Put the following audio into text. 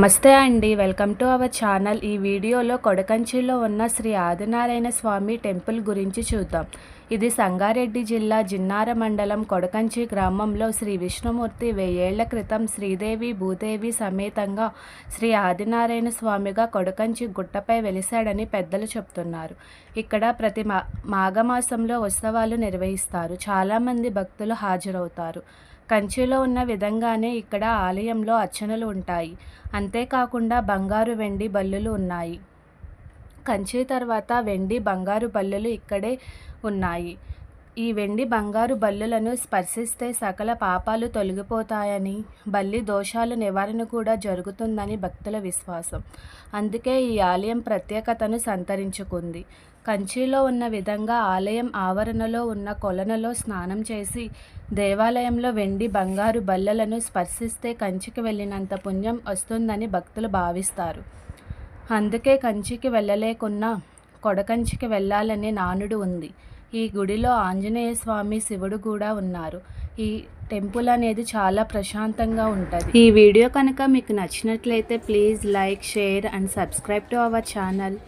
నమస్తే అండి, welcome to our channel. ఈ వీడియోలో కొడకంచిలో ఉన్న శ్రీ ఆదినారాయణ స్వామి టెంపుల్ గురించి చూద్దాం. ఇది సంగారెడ్డి జిల్లా జిన్నార మండలం కొడకంచి గ్రామంలో శ్రీ విష్ణుమూర్తి 1000 ఏళ్ల క్రితం శ్రీదేవి భూదేవి సమేతంగా శ్రీ ఆదినారాయణ స్వామిగా కొడకంచి గుట్టపై వెలిశాడని పెద్దలు చెప్తున్నారు. ఇక్కడ ప్రతి మాఘమాసంలో ఉత్సవాలు నిర్వహిస్తారు. చాలామంది భక్తులు హాజరవుతారు. కంచిలో ఉన్న విధంగానే ఇక్కడ ఆలయంలో అర్చనలు ఉంటాయి. అంతేకాకుండా బంగారు వెండి బల్లులు ఉన్నాయి. కంచి తర్వాత వెండి బంగారు బల్లులు ఇక్కడే ఉన్నాయి. ఈ వెండి బంగారు బల్లులను స్పర్శిస్తే సకల పాపాలు తొలగిపోతాయని, బల్లి దోషాలు నివారణ కూడా జరుగుతుందని భక్తుల విశ్వాసం. అందుకే ఈ ఆలయం ప్రత్యేకతను సంతరించుకుంది. కంచిలో ఉన్న విధంగా ఆలయం ఆవరణలో ఉన్న కొలనులో స్నానం చేసి దేవాలయంలో వెండి బంగారు బల్లలను స్పర్శిస్తే కంచికి వెళ్ళినంత పుణ్యం వస్తుందని భక్తులు భావిస్తారు. అందుకే కంచికి వెళ్ళలేకున్నా కొడకంచికి వెళ్ళాలనే నానుడు ఉంది. ఈ గుడిలో ఆంజనేయ స్వామి, శివుడు కూడా ఉన్నారు. ఈ టెంపుల్ అనేది చాలా ప్రశాంతంగా ఉంటుంది. ఈ వీడియో కనుక మీకు నచ్చినట్లయితే please like, share and subscribe to our channel.